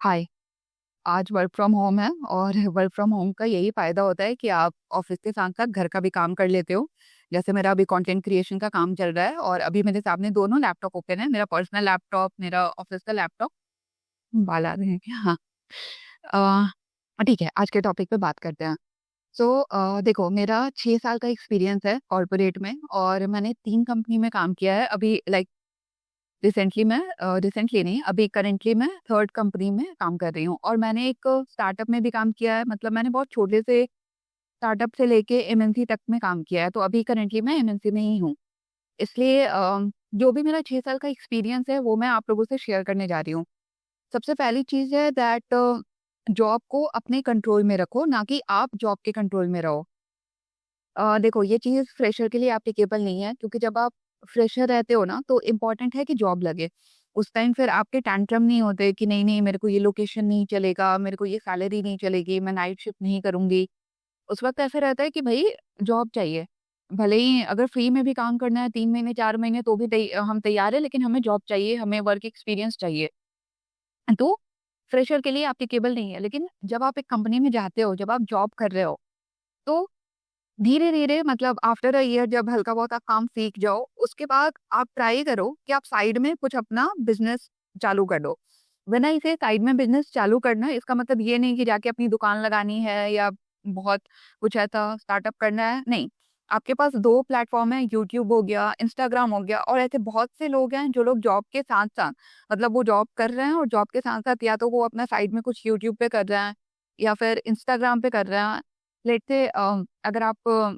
हाय। आज work from home है और वर्क फ्रॉम होम का यही फायदा होता है कि आप ऑफिस के साथ साथ घर का भी काम कर लेते हो। जैसे मेरा अभी कंटेंट क्रिएशन का काम चल रहा है और अभी मेरे सामने दोनों लैपटॉप ओपन है, मेरा पर्सनल लैपटॉप, मेरा ऑफिस का लैपटॉप। बाल आ रहे हैं क्या? हाँ। ठीक है, आज के टॉपिक पे बात करते हैं। देखो, मेरा 6 साल का एक्सपीरियंस है कॉर्पोरेट में और मैंने 3 कंपनी में काम किया है। अभी लाइक रिसेंटली नहीं, अभी करंटली मैं थर्ड कंपनी में काम कर रही हूँ और मैंने एक स्टार्टअप में भी काम किया है। मतलब मैंने बहुत छोटे से स्टार्टअप से लेके एमएनसी तक में काम किया है, तो अभी करंटली मैं एमएनसी में ही हूँ। इसलिए जो भी मेरा 6 साल का एक्सपीरियंस है वो मैं आप लोगों से शेयर करने जा रही हूँ। सबसे पहली चीज़ है दैट जॉब को अपने कंट्रोल में रखो, ना कि आप जॉब के कंट्रोल में रहो। देखो, ये चीज़ फ्रेशर के लिए एप्लीकेबल नहीं है, क्योंकि जब आप फ्रेशर रहते हो ना तो इम्पोर्टेंट है कि जॉब लगे। उस टाइम फिर आपके टैंट्रम नहीं होते कि नहीं नहीं, मेरे को ये लोकेशन नहीं चलेगा, मेरे को ये सैलरी नहीं चलेगी, मैं नाइट शिफ्ट नहीं करूंगी। उस वक्त ऐसे रहता है कि भाई जॉब चाहिए। भले ही अगर फ्री में भी काम करना है 3 महीने 4 महीने तो भी हम तैयार है, लेकिन हमें जॉब चाहिए, हमें वर्क एक्सपीरियंस चाहिए। तो फ्रेशर के लिए एप्लीकेबल नहीं है। लेकिन जब आप एक कंपनी में जाते हो, जब आप जॉब कर रहे हो, तो धीरे-धीरे मतलब आफ्टर अ ईयर जब हल्का बहुत आप काम सीख जाओ, उसके बाद आप ट्राई करो कि आप साइड में कुछ अपना बिज़नेस चालू कर दो। व्हेन आई से साइड में बिज़नेस चालू करना, इसका मतलब ये नहीं कि जाके अपनी दुकान लगानी है या बहुत कुछ ऐसा स्टार्टअप करना है, नहीं। आपके पास 2 प्लेटफ़ॉर्म हैं, यूट्यूब हो गया, इंस्टाग्राम हो गया, और ऐसे बहुत से लोग हैं जो लोग जॉब के साथ-साथ, मतलब वो जॉब कर रहे हैं और जॉब के साथ-साथ या तो वो अपना साइड में कुछ यूट्यूब पे कर रहे हैं या फिर इंस्टाग्राम पे कर रहे हैं। लेट्स से अगर आप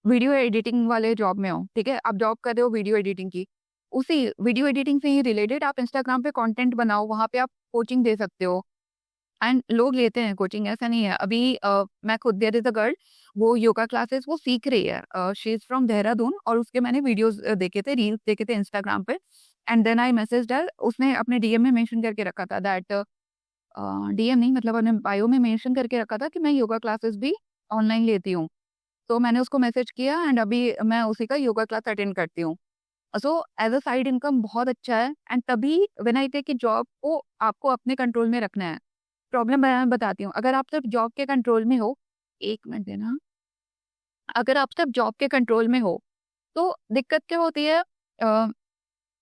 वीडियो एडिटिंग वाले जॉब में हो, ठीक है? आप जॉब कर रहे हो वीडियो एडिटिंग की, उसी वीडियो एडिटिंग से ही रिलेटेड आप इंस्टाग्राम पे कंटेंट बनाओ, वहाँ पे आप कोचिंग दे सकते हो। एंड लोग लेते हैं कोचिंग, ऐसा नहीं है। अभी मैं खुद, देयर इज़ अ गर्ल, वो योगा क्लासेस वो सीख रही है। शी इज़ फ्रॉम देहरादून और उसके मैंने वीडियोज़ देखे थे, रील्स देखे थे इंस्टाग्राम पे। एंड देन आई मैसेज्ड हर, उसने अपने डीएम में मेंशन करके रखा था दैट डीएम नहीं, मतलब अपने बायो में मेंशन करके रखा था कि मैं योगा क्लासेस भी ऑनलाइन लेती हूँ। तो मैंने उसको मैसेज किया एंड अभी मैं उसी का योगा क्लास अटेंड करती हूँ। So as a side income बहुत अच्छा है। एंड तभी व्हेन आई टेक कि जॉब को आपको अपने कंट्रोल में रखना है। प्रॉब्लम मैं बताती हूँ, अगर आप सिर्फ जॉब के कंट्रोल में हो, 1 मिनट देना। अगर आप सिर्फ जॉब के कंट्रोल में हो, तो दिक्कत क्या होती है?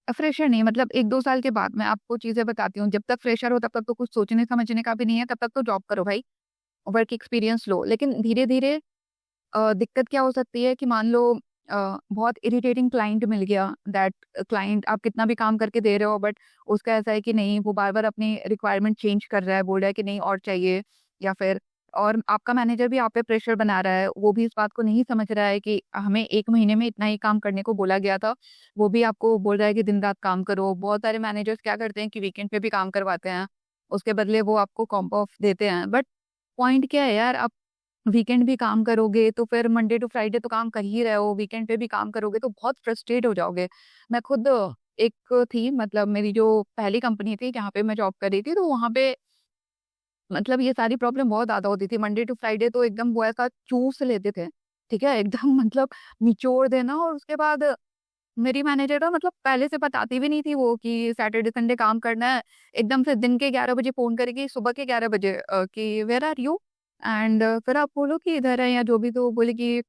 फ्रेशर नहीं, मतलब 1-2 साल के बाद मैं आपको चीज़ें बताती हूँ। जब तक फ्रेशर हो तब तक तो कुछ सोचने-समझने का भी नहीं है, तब तक तो जॉब करो भाई, वर्क एक्सपीरियंस लो। लेकिन धीरे-धीरे दिक्कत क्या हो सकती है कि मान लो बहुत इरिटेटिंग क्लाइंट मिल गया, दैट क्लाइंट आप कितना भी काम करके दे रहे हो बट उसका ऐसा है कि नहीं, वो बार-बार अपनी रिक्वायरमेंट चेंज कर रहा है, बोल रहा है कि नहीं और चाहिए, या फिर और आपका मैनेजर भी आप पे प्रेशर बना रहा है, वो भी इस बात को नहीं समझ रहा है कि हमें 1 महीने में इतना ही काम करने को बोला गया था, वो भी आपको बोल रहा है कि दिन-रात काम करो। बहुत सारे मैनेजर्स क्या करते हैं कि वीकेंड पे भी काम करवाते हैं, उसके बदले वो आपको कॉम्प ऑफ देते हैं। बट पॉइंट क्या है यार, आप वीकेंड भी काम करोगे तो फिर मंडे टू फ्राइडे तो काम कर ही रहे हो, वीकेंड पे भी काम करोगे तो बहुत फ्रस्ट्रेट हो जाओगे। मैं खुद एक थी, मतलब मेरी जो पहली कंपनी थी जहाँ पे मैं जॉब कर रही थी, तो वहाँ पे मतलब ये सारी प्रॉब्लम बहुत ज़्यादा होती थी। मंडे टू फ्राइडे तो एकदम वो ऐसा चूस लेते थे, ठीक है? एकदम मतलब निचोड़ देना। और उसके बाद मेरी मैनेजर ना, मतलब पहले से बताती भी नहीं थी वो कि सैटरडे संडे काम करना है। एकदम से दिन के 11 बजे फ़ोन करेगी, सुबह के 11 बजे कि वेयर आर यू? एंड फिर आप बोलो कि इधर है या जो भी, तो बोले कि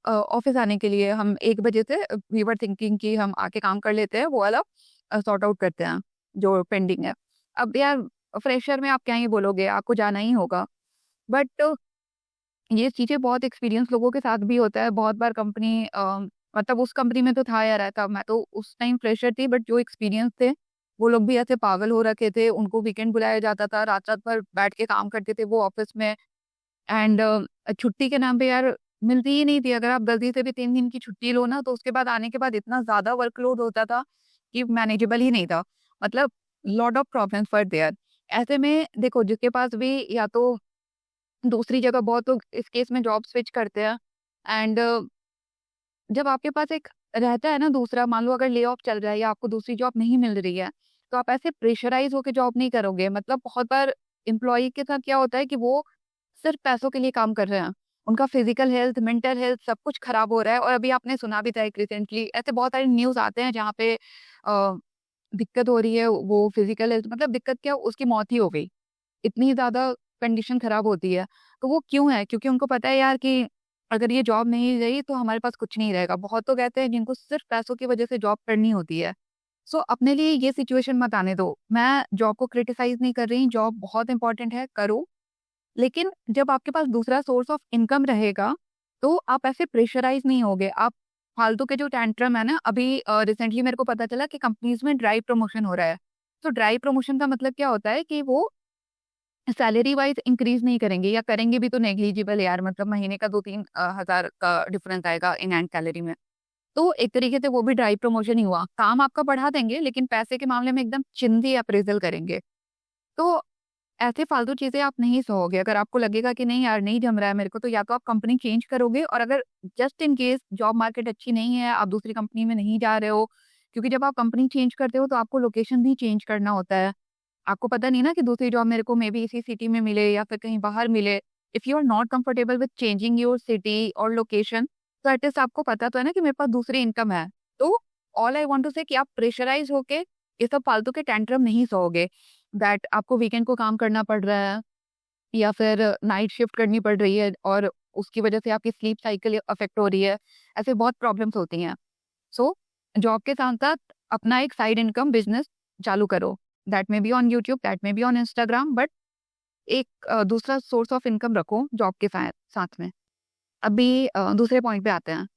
ऑफ़िस आने के लिए हम 1 बजे से वी वर थिंकिंग कि हम आके काम कर लेते हैं, वो वाला सॉर्ट आउट करते हैं, जो पेंडिंग है। अब यार फ्रेशर में आप क्या ही बोलोगे, आपको जाना ही होगा। बट ये चीज़ें बहुत एक्सपीरियंस लोगों के साथ भी होता है। बहुत बार कंपनी मतलब उस कंपनी में तो था यार ऐसा, मैं तो उस टाइम फ्रेशर थी, बट जो एक्सपीरियंस थे, वो लोग भी ऐसे पागल हो रखे थे। उनको वीकेंड बुलाया जाता था, रात-रात भर बैठ के काम करते थे वो ऑफ़िस में। एंड छुट्टी के नाम पे यार मिलती ही नहीं थी। अगर आप गलती से भी 3 दिन की छुट्टी लो ना, तो उसके बाद आने के बाद इतना ज़्यादा वर्कलोड होता था कि मैनेजेबल ही नहीं था। मतलब lot of problems were there. ऐसे में देखो, जिसके पास भी या तो दूसरी जगह, बहुत लोग इस केस में जॉब स्विच करते हैं। एंड जब आपके पास एक रहता है ना दूसरा, मान लो अगर ले ऑफ चल रहा है या आपको दूसरी जॉब नहीं मिल रही है, तो आप ऐसे प्रेशराइज़ होके जॉब नहीं करोगे। मतलब बहुत बार एम्प्लॉयी के साथ क्या होता है कि वो सिर्फ़ पैसों के लिए काम कर रहे हैं। उनका फिज़िकल हेल्थ, मेंटल हेल्थ सब कुछ खराब हो रहा है। और अभी आपने सुना भी था एक रिसेंटली, ऐसे बहुत सारे न्यूज़ आते हैं जहाँ पे दिक्कत हो रही है, वो फिजिकल हेल्थ मतलब दिक्कत क्या, उसकी मौत ही हो गई। इतनी ज़्यादा कंडीशन खराब होती है। तो वो क्यों है? क्योंकि उनको पता है यार कि अगर ये जॉब नहीं रही तो हमारे पास कुछ नहीं रहेगा। बहुत तो कहते हैं जिनको सिर्फ़ पैसों की वज़ह से जॉब करनी होती है। सो अपने लिए ये सिचुएशन मत आने दो। मैं जॉब को क्रिटिसाइज़ नहीं कर रही, जॉब बहुत इम्पोर्टेंट है, करो। लेकिन जब आपके पास दूसरा सोर्स ऑफ इनकम रहेगा, तो आप ऐसे प्रेशराइज़ नहीं होगे। आप फालतू के जो टेंट्रम है ना, अभी रिसेंटली मेरे को पता चला कि कंपनीज़ में ड्राइव प्रमोशन हो रहा है। तो ड्राइव प्रमोशन का मतलब क्या होता है कि वो सैलरी वाइज़ इंक्रीज़ नहीं करेंगे या करेंगे भी तो नेग्लिजिबल यार, मतलब महीने का 2-3 हज़ार का डिफरेंस आएगा इन हैंड सैलरी में। तो एक तरीके से वो भी ड्राइव प्रमोशन ही हुआ। काम आपका बढ़ा देंगे लेकिन पैसे के मामले में एकदम चिंदी अप्रेज़ल करेंगे। तो ऐसे फालतू चीज़ें आप नहीं सहोगे। अगर आपको लगेगा कि नहीं यार, नहीं जम रहा है मेरे को, तो या तो आप कंपनी चेंज करोगे, और अगर just in case job market अच्छी नहीं है, आप दूसरी कंपनी में नहीं जा रहे हो, क्योंकि जब आप कंपनी चेंज करते हो तो आपको लोकेशन भी चेंज करना होता है। आपको पता नहीं ना कि दूसरी जॉब मेरे को मेबी इसी सिटी में मिले या फिर कहीं बाहर मिले। If you are not comfortable with changing your city और लोकेशन, तो एटलीस्ट आपको पता तो है ना कि मेरे पास दूसरी इनकम है। तो ऑल आई वांट टू से कि आप प्रेशराइज़ होके ये सब फालतू के टेंट्रम नहीं सहोगे, दैट आपको वीकेंड को काम करना पड़ रहा है या फिर नाइट शिफ्ट करनी पड़ रही है और उसकी वजह से आपकी स्लीप साइकिल अफेक्ट हो रही है। ऐसे बहुत प्रॉब्लम्स होती हैं। सो जॉब के साथ-साथ अपना एक साइड इनकम बिज़नेस चालू करो। That may be on YouTube, that may be on Instagram, but एक दूसरा सोर्स ऑफ इनकम रखो जॉब के साथ में। अभी दूसरे पॉइंट पे आते हैं।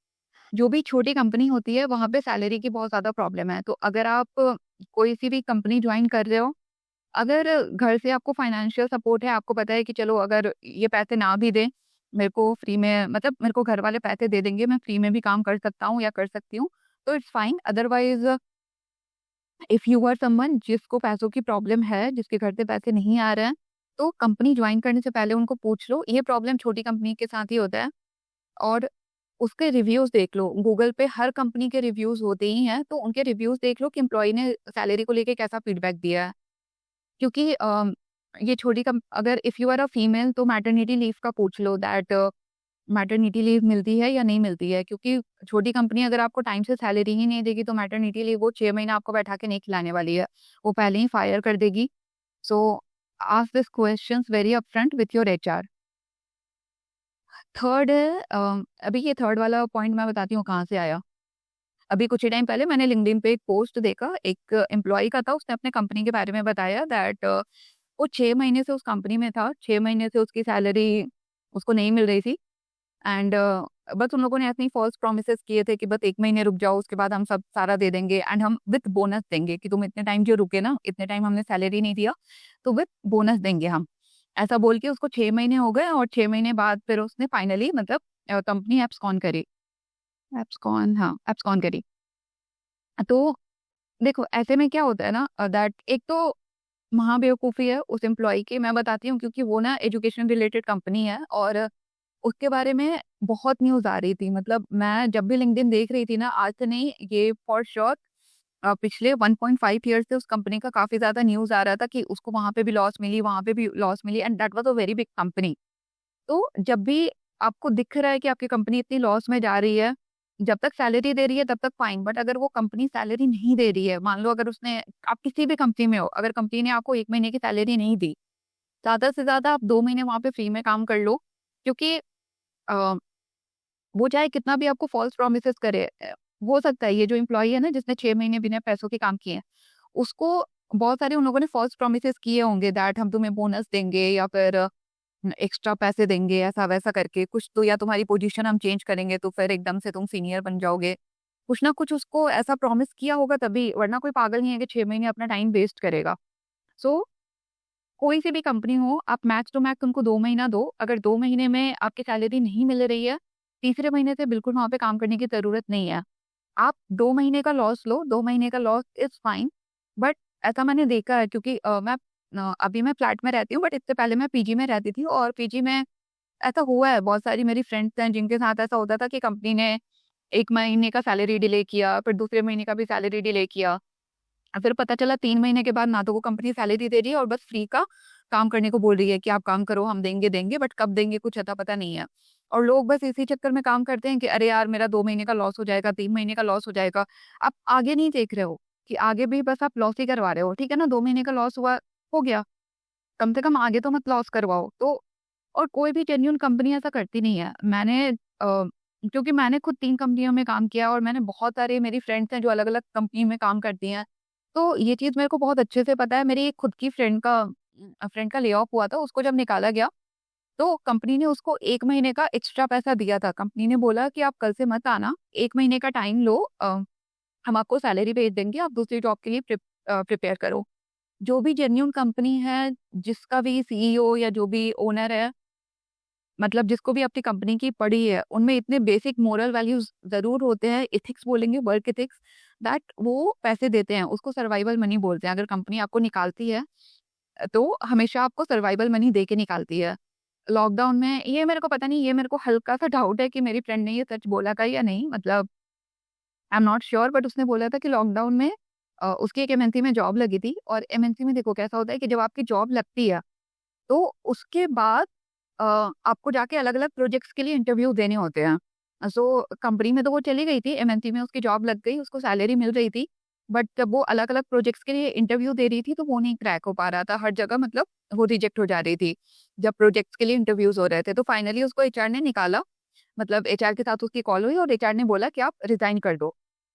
जो भी छोटी कंपनी होती है, वहाँ पे सैलरी की बहुत ज़्यादा प्रॉब्लम है। तो अगर आप कोई सी भी कंपनी जॉइन कर रहे हो, अगर घर से आपको फाइनेंशियल सपोर्ट है, आपको पता है कि चलो अगर ये पैसे ना भी दें, मेरे को फ्री में, मतलब मेरे को घर वाले पैसे दे देंगे, मैं फ्री में भी काम कर सकता हूँ या कर सकती हूँ, तो it's fine. Otherwise if you are someone जिसको पैसों की प्रॉब्लम है, जिसके घर से पैसे नहीं आ रहे हैं, तो कंपनी ज्वाइन करने से पहले उनको पूछ लो। ये प्रॉब्लम छोटी कंपनी के साथ ही होता है, और उसके रिव्यूज़ देख लो। गूगल पे हर कंपनी के रिव्यूज़ होते ही हैं, तो उनके रिव्यूज़ देख लो कि एम्प्लॉयी ने सैलरी को लेके कैसा फीडबैक दिया है। क्योंकि ये छोटी कम अगर if you are a female, तो मैटरनिटी लीव का पूछ लो, दैट मैटरनिटी लीव मिलती है या नहीं मिलती है, क्योंकि छोटी कंपनी अगर आपको टाइम से सैलरी ही नहीं देगी तो मैटरनिटी लीव वो 6 महीने आपको बैठा के नहीं खिलाने वाली है। वो पहले ही फायर कर देगी। सो ask this questions very upfront with your HR. Third है अभी ये थर्ड वाला पॉइंट मैं बताती हूँ कहाँ से आया। अभी कुछ ही टाइम पहले मैंने लिंक्डइन पे एक पोस्ट देखा, एक एम्प्लॉयी का था, उसने अपने कंपनी के बारे में बताया दैट वो 6 महीने से उस कंपनी में था, 6 महीने से उसकी सैलरी उसको नहीं मिल रही थी, एंड बस उन लोगों ने ऐसे ही फॉल्स प्रॉमिसेस किए थे कि बस 1 महीने रुक जाओ, उसके बाद हम सब सारा दे देंगे एंड हम विथ बोनस देंगे, कि तुम इतने टाइम जो रुके ना, इतने टाइम हमने सैलरी नहीं दिया, तो विथ बोनस देंगे हम। ऐसा बोल के उसको 6 महीने हो गए और 6 महीने बाद फिर उसने फाइनली, मतलब कंपनी एब्सकॉन करी। एब्सकॉन, हाँ, एब्सकॉन करी। तो देखो ऐसे में क्या होता है ना, दैट एक तो महाबेवकूफ़ी है उस एम्प्लॉयी की, मैं बताती हूँ, क्योंकि वो ना एजुकेशन रिलेटेड कंपनी है और उसके बारे में बहुत न्यूज़ आ रही थी। मतलब मैं जब भी लिंक्डइन देख रही थी ना, आज से नहीं, ये फॉर श्योर पिछले 1.5 ईयर्स से उस कंपनी का काफ़ी ज़्यादा न्यूज़ आ रहा था कि उसको वहाँ पे भी लॉस मिली, वहाँ पे भी लॉस मिली, and that was a very big company. तो जब भी आपको दिख रहा है कि आपकी कंपनी इतनी लॉस में जा रही है, जब तक सैलरी दे रही है तब तक फाइन, बट अगर वो कंपनी सैलरी नहीं दे रही है, मान लो अगर उसने, आप किसी भी कंपनी में हो, अगर कंपनी ने आपको 1 महीने की सैलरी नहीं दी, ज़्यादा से ज़्यादा आप 2 महीने वहाँ पे फ्री में काम कर लो, क्योंकि अ, वो चाहे कितना भी आपको फॉल्स प्रॉमिसेस करे, हो सकता है ये जो एम्प्लॉयी है ना जिसने 6 महीने बिना पैसों के काम किए हैं, उसको बहुत सारे उन लोगों ने फॉल्स प्रॉमिसेस किए होंगे दैट हम तुम्हें बोनस देंगे या फिर एक्स्ट्रा पैसे देंगे, ऐसा-वैसा करके कुछ, तो या तुम्हारी पोजीशन हम चेंज करेंगे तो फिर एकदम से तुम सीनियर बन जाओगे। कुछ ना कुछ उसको ऐसा प्रॉमिस किया होगा तभी, वरना कोई पागल नहीं है कि 6 महीने अपना टाइम वेस्ट करेगा। सो कोई सी भी कंपनी हो, आप मैक्स टू मैक्स उनको 2 महीना दो। अगर 2 महीने में आपकी सैलरी नहीं मिल रही है, तीसरे महीने से बिल्कुल वहाँ पे काम करने की ज़रूरत नहीं है। आप 2 महीने का लॉस लो, 2 महीने का लॉस इज़ फाइन, बट ऐसा मैंने देखा है, क्योंकि अभी मैं फ्लैट में रहती हूँ, बट इससे पहले मैं पीजी में रहती थी, और पीजी में ऐसा हुआ है, बहुत सारी मेरी फ्रेंड्स हैं जिनके साथ ऐसा होता था कि कंपनी ने 1 महीने का सैलरी डिले किया, फिर दूसरे महीने का भी सैलरी डिले किया। फिर पता चला 3 महीने के बाद ना तो वो कंपनी सैलरी दे रही है और बस फ्री का काम करने को बोल रही है कि आप काम करो, हम देंगे, बट कब देंगे कुछ अता-पता नहीं है। और लोग बस इसी चक्कर में काम करते हैं कि अरे यार मेरा 2 महीने का लॉस हो जाएगा, 3 महीने का लॉस हो जाएगा। आप आगे नहीं देख रहे हो। कि आगे भी बस आप लॉस ही करवा रहे हो, ठीक है ना? 2 महीने का लॉस हुआ, हो गया। कम से कम आगे तो मत लॉस करवाओ। तो और कोई भी जेन्युइन कंपनी ऐसा करती नहीं है। क्योंकि मैंने खुद 3 कंपनियों में काम किया और मैंने बहुत सारे मेरी फ्रेंड्स हैं जो अलग-अलग कंपनी में काम करती हैं। तो ये चीज़ मेरे को बहुत अच्छे से पता है। मेरी एक खुद की फ्रेंड का ले ऑफ हुआ था, उसको जब निकाला गया, तो कंपनी ने उसको 1 महीने का एक्स्ट्रा पैसा दिया था। कंपनी ने बोला कि आप कल से मत आना, 1 महीने का टाइम लो, हम आपको सैलरी भेज देंगे, आप दूसरी जॉब के लिए प्रिपेयर करो। जो भी जेन्युइन कंपनी है, जिसका भी सीईओ या जो भी ओनर है, मतलब जिसको भी अपनी कंपनी की पड़ी है, उनमें इतने बेसिक मोरल वैल्यूज़ ज़रूर होते हैं, एथिक्स बोलेंगे, वर्क एथिक्स, दैट वो पैसे देते हैं, उसको सर्वाइवल मनी बोलते हैं। अगर कंपनी आपको निकालती है, तो हमेशा आपको सर्वाइवल मनी दे के निकालती है। लॉकडाउन में ये मेरे को पता नहीं, ये मेरे को हल्का-सा डाउट है कि मेरी फ्रेंड ने ये सच बोला था या नहीं, मतलब I am not sure, but उसने बोला था कि लॉकडाउन में उसकी एक एमएनसी में जॉब लगी थी और एमएनसी में देखो कैसा होता है कि जब आपकी जॉब लगती है, तो उसके बाद आपको जाके अलग-अलग प्रोजेक्ट्स के लिए इंटरव्यू देने होते हैं। सो कंपनी में तो वो चली गई थी, एमएनसी में उसकी जॉब लग गई, उसको सैलरी मिल रही थी, बट जब वो अलग-अलग प्रोजेक्ट्स के लिए इंटरव्यू दे रही थी, तो वो नहीं क्रैक हो पा रहा था। हर जगह मतलब वो रिजेक्ट हो जा रही थी, जब प्रोजेक्ट्स के लिए इंटरव्यूज़ हो रहे थे। तो फाइनली उसको एचआर ने निकाला, मतलब एचआर के साथ उसकी कॉल हुई और एचआर ने बोला कि आप रिज़ाइन कर दो।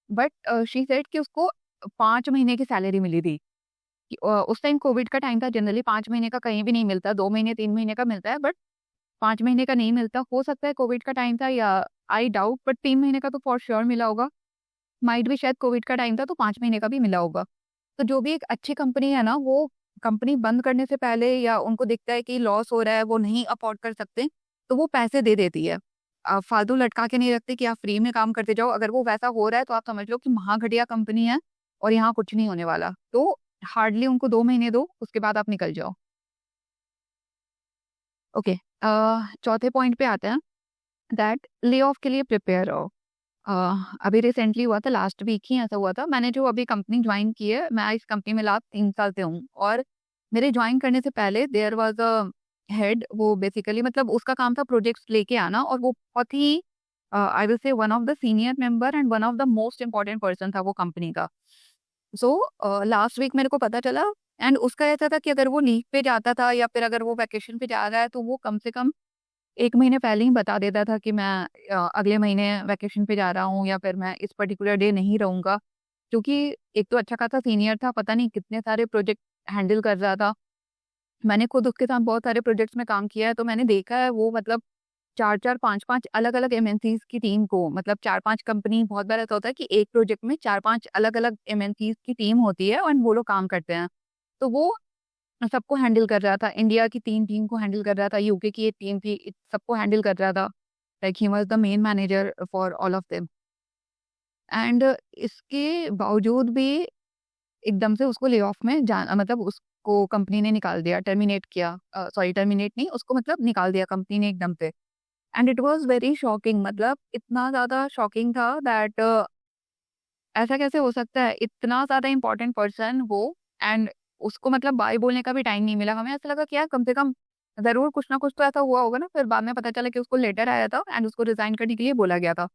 बट शी सेड कि उसको 5 महीने की सैलरी मिली थी। उस टाइम कोविड का टाइम था, जनरली 5 महीने का कहीं भी नहीं मिलता, 2 महीने 3 महीने का मिलता है, बट 5 महीने का नहीं मिलता। हो सकता है कोविड का टाइम था या आई डाउट, बट 3 महीने का तो फॉर श्योर मिला होगा। माइट भी शायद कोविड का टाइम था तो 5 महीने का भी मिला होगा। तो जो भी एक अच्छी कंपनी है ना, वो कंपनी बंद करने से पहले या उनको दिखता है कि लॉस हो रहा है, वो नहीं अफोर्ड कर सकते, तो वो पैसे दे देती है। फालतू लटका के नहीं रखती कि आप फ्री में काम करते जाओ। अगर वो वैसा हो रहा है तो आप समझ लो कि महाघटिया कंपनी है और यहाँ कुछ नहीं होने वाला। तो हार्डली उनको 2 महीने दो, उसके बाद आप निकल जाओ। ओके, चौथे पॉइंट पे आते हैं, दैट ले ऑफ के लिए प्रिपेयर रहो। अभी रिसेंटली हुआ था, लास्ट वीक ही ऐसा हुआ था। मैंने जो अभी कंपनी ज्वाइन की है, मैं इस कंपनी में लास्ट 3 साल से हूँ और मेरे ज्वाइन करने से पहले देयर वाज़ अ हेड, वो बेसिकली मतलब उसका काम था प्रोजेक्ट्स लेके आना और वो बहुत ही I will say one of the senior member and one of the most important person था वो कंपनी का। सो लास्ट वीक मेरे को पता चला, एंड उसका ऐसा था कि अगर वो लीव पे जाता था या फिर अगर वो वैकेशन पे जा रहा है, तो वो कम से कम 1 महीने पहले ही बता देता था कि मैं अगले महीने वैकेशन पे जा रहा हूँ या फिर मैं इस पर्टिकुलर डे नहीं रहूँगा। क्योंकि एक तो अच्छा खासा सीनियर था, पता नहीं कितने सारे प्रोजेक्ट हैंडल कर रहा था। मैंने खुद उसके साथ बहुत सारे प्रोजेक्ट्स में काम किया है, तो मैंने देखा है वो मतलब 4-4 5-5 अलग-अलग एमएनसीज़ की टीम को, मतलब 4-5 कंपनी, बहुत बार ऐसा होता है कि एक प्रोजेक्ट में 4-5 अलग-अलग एमएनसीज़ की टीम होती है और वो लोग काम करते हैं। तो वो सबको हैंडल कर रहा था। इंडिया की 3 टीम को हैंडल कर रहा था, यूके की 1 टीम थी, सबको हैंडल कर रहा था। Like he was the main manager for all of them. And इसके बावजूद भी एकदम से उसको ले ऑफ में मतलब उसको कंपनी ने निकाल दिया, टर्मिनेट किया। सॉरी, टर्मिनेट नहीं, उसको मतलब निकाल दिया कंपनी ने एकदम से। And it was very shocking, मतलब इतना ज़्यादा शॉकिंग था दैट ऐसा कैसे हो सकता है? इतना ज़्यादा इम्पोर्टेंट पर्सन वो, एंड उसको मतलब बाय बोलने का भी टाइम नहीं मिला। हमें ऐसा लगा कि यार कम से कम ज़रूर कुछ ना कुछ तो ऐसा हुआ होगा ना। फिर बाद में पता चला कि उसको लेटर आया था एंड उसको रिज़ाइन करने के लिए बोला गया था।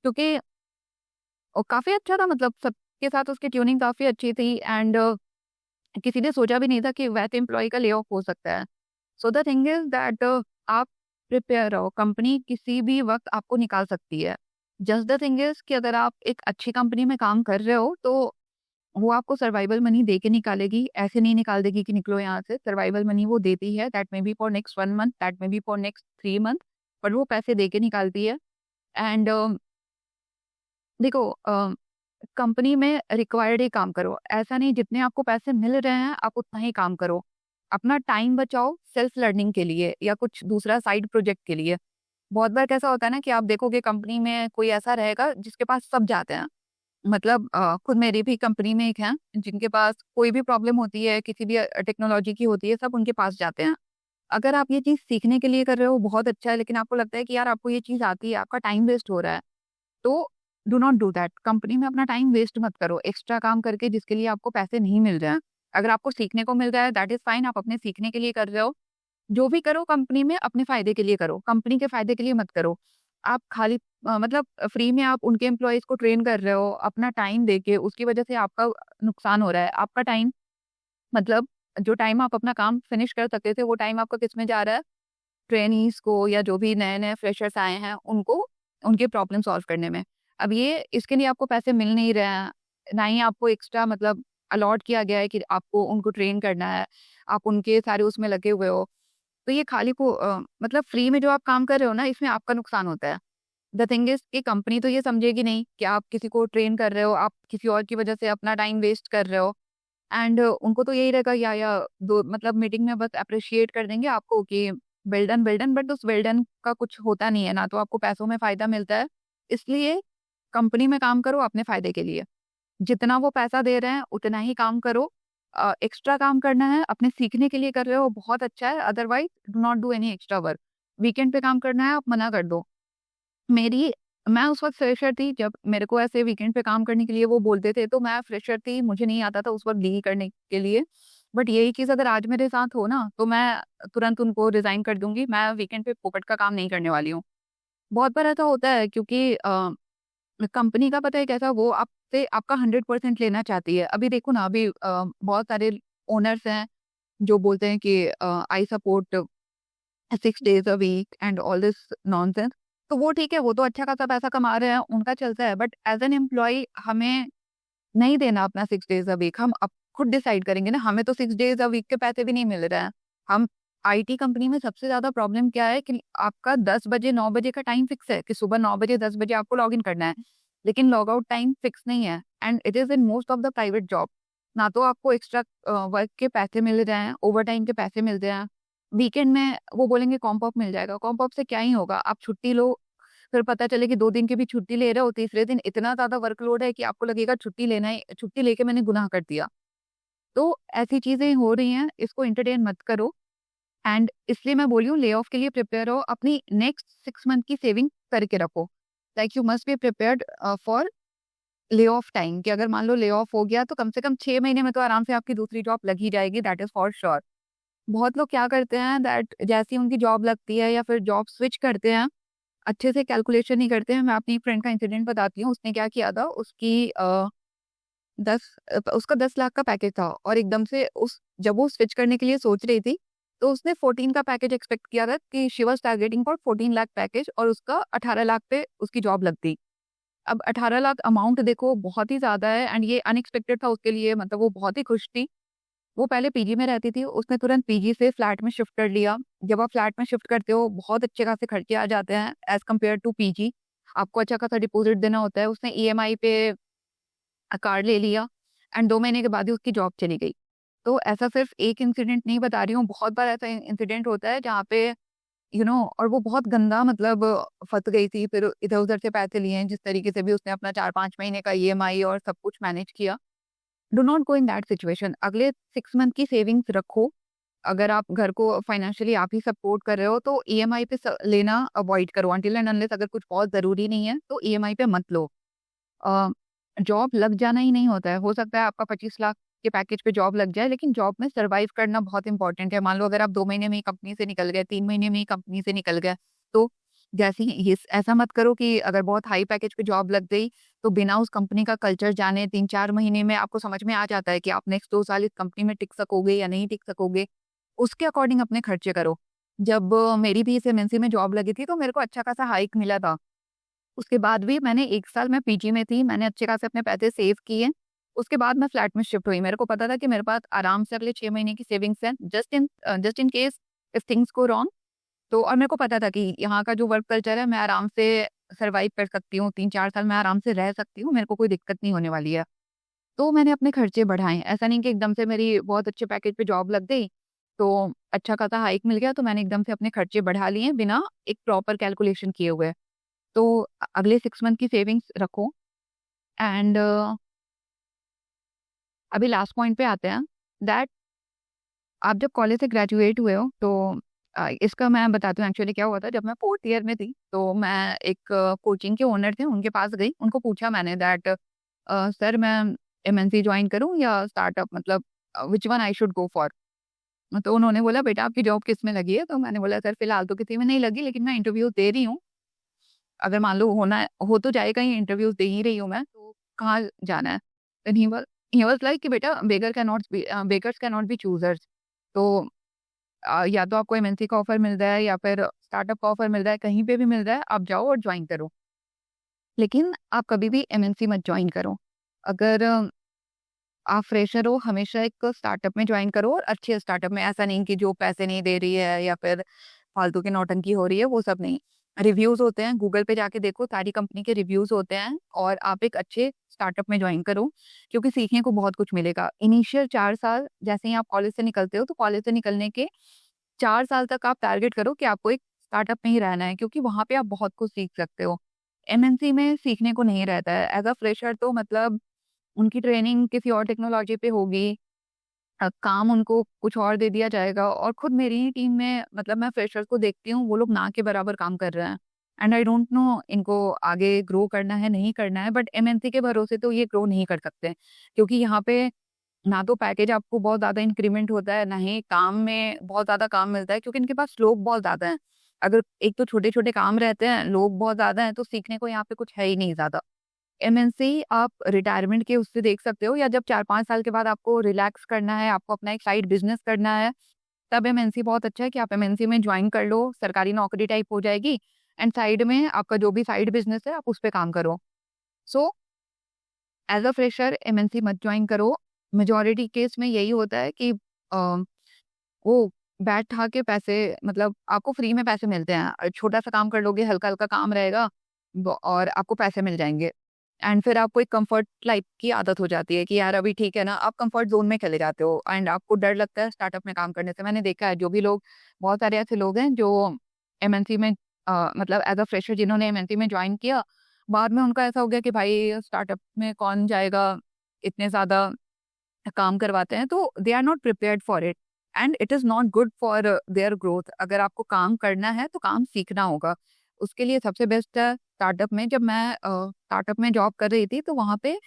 क्योंकि काफ़ी अच्छा था, मतलब सबके साथ उसकी ट्यूनिंग काफ़ी अच्छी थी, एंड किसी ने सोचा भी नहीं था कि वैसे एम्प्लॉयी का ले ऑफ हो सकता है। So the thing is that आप प्रिपेयर रहो, कंपनी किसी भी वक़्त आपको निकाल सकती है। जस्ट द थिंग इज़ कि अगर आप एक अच्छी कंपनी में काम कर रहे हो, तो वो आपको सर्वाइवल मनी दे के निकालेगी, ऐसे नहीं निकाल देगी कि निकलो यहाँ से। सर्वाइवल मनी वो देती है, that may be for next 1 month, that may be for next 3 month, but वो पैसे दे के निकालती है। एंड देखो, कंपनी में रिक्वायर्ड ही काम करो। ऐसा नहीं जितने आपको पैसे मिल रहे हैं, आप उतना ही काम करो। अपना टाइम बचाओ सेल्फ लर्निंग के लिए या कुछ दूसरा साइड प्रोजेक्ट के लिए। बहुत बार कैसा होता है ना कि आप देखोगे कंपनी में कोई ऐसा रहेगा जिसके पास सब जाते हैं। मतलब खुद मेरी भी कंपनी में एक हैं, जिनके पास कोई भी प्रॉब्लम होती है, किसी भी टेक्नोलॉजी की होती है, सब उनके पास जाते हैं। अगर आप ये चीज़ सीखने के लिए कर रहे हो, बहुत अच्छा है, लेकिन आपको लगता है कि यार आपको ये चीज़ आती है, आपका टाइम वेस्ट हो रहा है, तो do not do that. Company में अपना टाइम वेस्ट मत करो, एक्स्ट्रा काम करके जिसके लिए आपको पैसे नहीं मिल रहे हैं। अगर आपको सीखने को मिल रहा है, दैट इज़ फाइन, आप अपने सीखने के लिए कर रहे हो। जो भी करो कंपनी में अपने फ़ायदे के लिए करो, कंपनी के फ़ायदे के लिए मत करो। आप खाली मतलब फ्री में आप उनके एम्प्लॉइज़ को ट्रेन कर रहे हो, अपना टाइम देके, उसकी वजह से आपका नुकसान हो रहा है। आपका टाइम मतलब जो टाइम आप अपना काम फिनिश कर सकते थे, वो टाइम आपका किसमें जा रहा है? ट्रेनीज़ को या जो भी नए-नए फ्रेशर्स आए हैं, उनको उनकी प्रॉब्लम सॉल्व करने में। अब ये इसके लिए आपको पैसे मिल नहीं रहे हैं, ना ही आपको एक्स्ट्रा मतलब अलॉट किया गया है कि आपको उनको ट्रेन करना है, आप उनके सारे उसमें लगे हुए हो। तो ये खाली मतलब फ्री में जो आप काम कर रहे हो ना, इसमें आपका नुकसान होता है। द थिंग इज़ कि कंपनी तो ये समझेगी नहीं कि आप किसी को ट्रेन कर रहे हो, आप किसी और की वजह से अपना टाइम वेस्ट कर रहे हो। एंड उनको तो यही रहेगा या दो मतलब मीटिंग में बस एप्रिशिएट कर देंगे आपको कि वेल डन बट उस वेल डन का कुछ होता नहीं है, ना तो आपको पैसों में फ़ायदा मिलता है। इसलिए कंपनी में काम करो अपने फ़ायदे के लिए। जितना वो पैसा दे रहे हैं उतना ही काम करो। एक्स्ट्रा काम करना है, अपने सीखने के लिए कर रहे हो बहुत अच्छा है, otherwise do not do any extra work. Weekend पे काम करना है आप मना कर दो। मेरी मैं उस वक़्त फ्रेशर थी जब मेरे को ऐसे वीकेंड पे काम करने के लिए वो बोलते थे, तो मैं फ्रेशर थी, मुझे नहीं आता था उस वक़्त डील करने के लिए। बट यही चीज़ अगर आज मेरे साथ हो ना, तो मैं तुरंत उनको रिज़ाइन कर दूँगी, मैं वीकेंड पे फोकट का काम नहीं करने वाली हूँ। बहुत बार ऐसा होता है क्योंकि कंपनी का पता है कैसा वो आपसे आपका 100% लेना चाहती है। अभी देखो ना अभी बहुत सारे ओनर्स हैं जो बोलते हैं कि I support 6 days a week and all this nonsense. तो वो ठीक है, वो तो अच्छा खासा पैसा कमा रहे हैं, उनका चलता है। बट एज़ एन एम्प्लॉयी हमें नहीं देना अपना 6 डेज़ अ वीक, हम अब खुद डिसाइड करेंगे ना, हमें तो 6 डेज़ अ वीक के पैसे भी नहीं मिल रहे हैं। हम आईटी कंपनी में सबसे ज़्यादा प्रॉब्लम क्या है कि आपका 10 बजे 9 बजे का टाइम फिक्स है कि सुबह 9 बजे 10 बजे आपको लॉगिन करना है। लेकिन लॉग आउट टाइम फिक्स नहीं है and it is in most of the private job. ना तो आपको एक्स्ट्रा वर्क के पैसे मिल रहे हैं, ओवरटाइम के पैसे मिल रहे हैं। वीकेंड में वो बोलेंगे कॉम्प ऑफ मिल जाएगा, कॉम्प ऑफ से क्या ही होगा? आप छुट्टी लो, फिर पता चले कि 2 दिन की भी छुट्टी ले रहे हो, तीसरे दिन इतना ज़्यादा वर्कलोड है कि आपको लगेगा छुट्टी लेके मैंने गुनाह कर दिया। तो ऐसी चीज़ें हो रही हैं, इसको एंटरटेन मत करो एंड इसलिए मैं बोली हूँ ले ऑफ के लिए प्रिपेयर हो, अपनी नेक्स्ट 6 मंथ की सेविंग करके रखो। Like you must be prepared for lay off time कि अगर मान लो ले ऑफ हो गया तो कम से कम 6 महीने में तो आराम से आपकी दूसरी जॉब लग ही जाएगी, दैट इज़ फॉर श्योर। बहुत लोग क्या करते हैं दैट जैसे ही उनकी जॉब लगती है या फिर जॉब स्विच करते हैं, अच्छे से कैलकुलेशन नहीं करते हैं। मैं अपनी फ्रेंड का इंसिडेंट बताती हूँ, उसने क्या किया था, उसका 10 लाख का पैकेज था और एकदम से उस जब वो स्विच करने के लिए सोच रही थी, तो उसने 14 का पैकेज एक्सपेक्ट किया था कि she was targeting for 14 lakh package और उसका 18 लाख पे उसकी जॉब लग गई। अब 18 लाख अमाउंट देखो बहुत ही ज़्यादा है एंड ये अनएक्सपेक्टेड था उसके लिए, मतलब वो बहुत ही खुश थी। वो पहले पीजी में रहती थी, उसने तुरंत पीजी से फ्लैट में शिफ्ट कर लिया। जब आप फ्लैट में शिफ्ट करते हो, बहुत अच्छे खासे खर्चे आ जाते हैं एज़ कम्पेयर टू पीजी। आपको अच्छा खासा डिपॉज़िट देना होता है। उसने ईएमआई पे कार ले लिया एंड 2 महीने के बाद ही उसकी जॉब चली गई। तो ऐसा सिर्फ़ एक इंसिडेंट नहीं बता रही हूँ, बहुत बार ऐसा इंसिडेंट होता है जहाँ पे और वो बहुत गंदा मतलब फँस गई थी, फिर इधर-उधर से पैसे लिए हैं, जिस तरीके से भी उसने अपना 4-5 महीने का ईएमआई और सब कुछ मैनेज किया। Do not go in that situation. अगले 6 मंथ की सेविंग्स रखो। अगर आप घर को फाइनेंशियली आप ही सपोर्ट कर रहे हो तो ईएमआई पे लेना अवॉइड करो अनटिल एंड अनलेस अगर कुछ बहुत ज़रूरी नहीं है तो ईएमआई पे मत लो। अ, जॉब लग जाना ही नहीं होता है। हो सकता है आपका 25 लाख के पैकेज पे जॉब लग जाए, लेकिन जॉब में सर्वाइव करना बहुत इंपॉर्टेंट है। मान लो अगर आप 2 महीने में ही कंपनी से निकल गए, 3 महीने में ही कंपनी से निकल गए, तो जैसे ही ये ऐसा मत करो कि अगर बहुत हाई पैकेज पे जॉब लग गई, तो बिना उस कंपनी का कल्चर जाने 3-4 महीने में आपको समझ में आ जाता है कि आप नेक्स्ट 2 साल इस कंपनी में टिक सकोगे या नहीं टिक सकोगे। उसके अकॉर्डिंग अपने खर्चे करो। जब मेरी भी इस एमएनसी में जॉब लगी थी, तो मेरे को अच्छा खासा हाइक मिला था। उसके बाद भी मैंने 1 साल मैं पीजी में थी, मैंने अच्छे खासे अपने पैसे सेव किए। उसके बाद मैं फ्लैट में शिफ्ट हुई। मेरे को पता था कि मेरे पास आराम से अगले 6 महीने की सेविंग्स हैं, just in case if things go wrong. तो और मेरे को पता था कि यहाँ का जो वर्क कल्चर है, मैं आराम से सर्वाइव कर सकती हूँ, 3-4 साल मैं आराम से रह सकती हूँ, मेरे को कोई दिक्कत नहीं होने वाली है। तो मैंने अपने खर्चे बढ़ाए। ऐसा नहीं कि एकदम से मेरी बहुत अच्छे पैकेज पे जॉब लग गई, तो अच्छा खासा हाइक मिल गया, तो मैंने एकदम से अपने खर्चे बढ़ा लिए बिना एक प्रॉपर कैलकुलेशन किए हुए। तो अगले 6 मंथ की सेविंग्स रखो एंड अभी लास्ट पॉइंट पे आते हैं दैट आप जब कॉलेज से ग्रेजुएट हुए हो तो इसका मैं बताती हूँ एक्चुअली क्या हुआ था। जब मैं 4th ईयर में थी तो मैं एक कोचिंग के ओनर थे उनके पास गई। उनको पूछा मैंने दैट सर मैं एमएनसी जॉइन करूँ या स्टार्टअप, मतलब which one I should go for. तो उन्होंने बोला बेटा आपकी जॉब किस में लगी है? तो मैंने बोला सर फिलहाल तो किसी में नहीं लगी, लेकिन मैं इंटरव्यू दे रही हूँ। अगर मान लो हो तो जाएगा ही, इंटरव्यूज़ दे ही रही हूँ मैं, तो कहाँ जाना है? देन ही वाज़ लाइक कि बेटा beggars can not be choosers. तो या तो आपको एमएनसी का ऑफ़र मिल रहा है या फिर स्टार्टअप का ऑफ़र मिल रहा है, कहीं पे भी मिल रहा है, आप जाओ और जॉइन करो। लेकिन आप कभी भी एमएनसी मत जॉइन करो। अगर आप फ्रेशर हो, हमेशा एक स्टार्टअप में जॉइन करो और अच्छे स्टार्टअप में, ऐसा नहीं कि जो पैसे नहीं दे रही है या फिर फालतू की नौटंकी हो रही है, वो सब नहीं। रिव्यूज़ होते हैं, गूगल पे जाके देखो, सारी कंपनी के रिव्यूज़ होते हैं और आप एक अच्छे स्टार्टअप में जॉइन करो, क्योंकि सीखने को बहुत कुछ मिलेगा। इनिशियल 4 साल जैसे ही आप कॉलेज से निकलते हो, तो कॉलेज से निकलने के 4 साल तक आप टारगेट करो कि आपको एक स्टार्टअप में ही रहना है, क्योंकि वहाँ पे आप बहुत कुछ सीख सकते हो। एमएनसी में सीखने को नहीं रहता है। एज़ अ फ्रेशर तो मतलब उनकी ट्रेनिंग किसी और टेक्नोलॉजी पे होगी, काम उनको कुछ और दे दिया जाएगा, और खुद मेरी ही टीम में मतलब मैं फ्रेशर्स को देखती हूँ, वो लोग ना के बराबर काम कर रहे हैं। एंड आई डोंट नो इनको आगे ग्रो करना है, नहीं करना है, बट एमएनसी के भरोसे तो ये ग्रो नहीं कर सकते। क्योंकि यहाँ पे ना तो पैकेज आपको बहुत ज़्यादा इंक्रीमेंट होता है, ना ही काम में बहुत ज़्यादा काम मिलता है, क्योंकि इनके पास लोग बहुत ज़्यादा हैं। अगर एक तो छोटे-छोटे काम रहते हैं, लोग बहुत ज़्यादा हैं, तो सीखने को यहाँ पे कुछ है ही नहीं ज़्यादा। एमएनसी आप रिटायरमेंट के उससे देख सकते हो, या जब 4-5 साल के बाद आपको रिलैक्स करना है, आपको अपना एक साइड बिज़नेस करना है, तब एमएनसी बहुत अच्छा है कि आप एमएनसी में जॉइन कर लो, सरकारी नौकरी टाइप हो जाएगी, एंड साइड में आपका जो भी साइड बिज़नेस है, आप उस पे काम करो। So as a fresher MNC मत जॉइन करो। मेजॉरिटी केस में यही होता है कि वो बैठा के पैसे, मतलब आपको फ्री में पैसे मिलते हैं। छोटा-सा काम कर लोगे, हल्का-हल्का काम रहेगा, ब और आपको पैसे मिल जाएँगे। एंड फिर आपको एक कम्फर्ट लाइफ की आदत हो जाती है कि यार अभी ठीक है ना, आप कम्फर्ट ज़ोन में चले जाते हो, एंड आपको डर लगता है स्टार्टअप में काम करने से। मैंने देखा है, जो भी लोग, बहुत सारे ऐसे लोग हैं जो एमएनसी में मतलब एज़ अ फ्रेशर जिन्होंने एमएनसी में जॉइन किया, बाद में उनका ऐसा हो गया कि भाई स्टार्टअप में कौन जाएगा, इतने ज़्यादा काम करवाते हैं, तो they are not prepared for it, and it is not good for their growth. अगर आपको काम करना है, तो काम सीखना होगा। उसके लिए सबसे बेस्ट है स्टार्टअप में। जब मैं स्टार्टअप में जॉब कर रही थी, तो वहाँ पे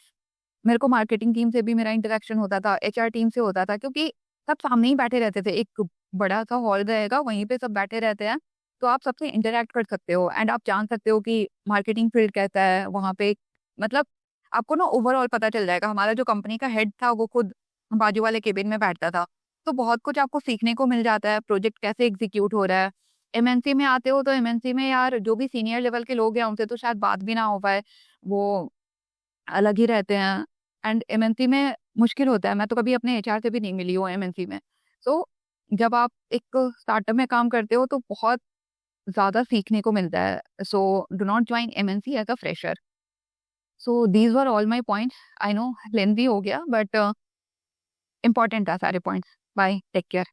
मेरे को मार्केटिंग टीम से भी मेरा इंटरेक्शन होता था, एचआर टीम से होता था, क्योंकि सब सामने ही बैठे रहते थे। एक बड़ा-सा हॉल रहेगा, वहीं पे सब बैठे रहते हैं, तो आप सबसे इंटरैक्ट कर सकते हो, एंड आप जान सकते हो कि मार्केटिंग फील्ड कैसा है, वहाँ पे मतलब आपको ना ओवरऑल पता चल जाएगा। हमारा जो कंपनी का हेड था, वो खुद बाजू वाले केबिन में बैठता था, तो बहुत कुछ आपको सीखने को मिल जाता है, प्रोजेक्ट कैसे एग्ज़ीक्यूट हो रहा है। एमएनसी में आते हो, तो एमएनसी में यार जो भी सीनियर लेवल के लोग हैं, उनसे तो शायद बात भी ना हो पाए, वो अलग ही रहते हैं, एंड एमएनसी में मुश्किल होता है। मैं तो कभी अपने एचआर से भी नहीं मिली हूँ एमएनसी में। सो जब आप एक स्टार्टअप में काम करते हो, तो बहुत ज़्यादा सीखने को मिलता है। So do not join MNC as a fresher. So these were all my points. I know lengthy हो गया, बट इम्पोर्टेंट था सारे पॉइंट्स। Bye, take care.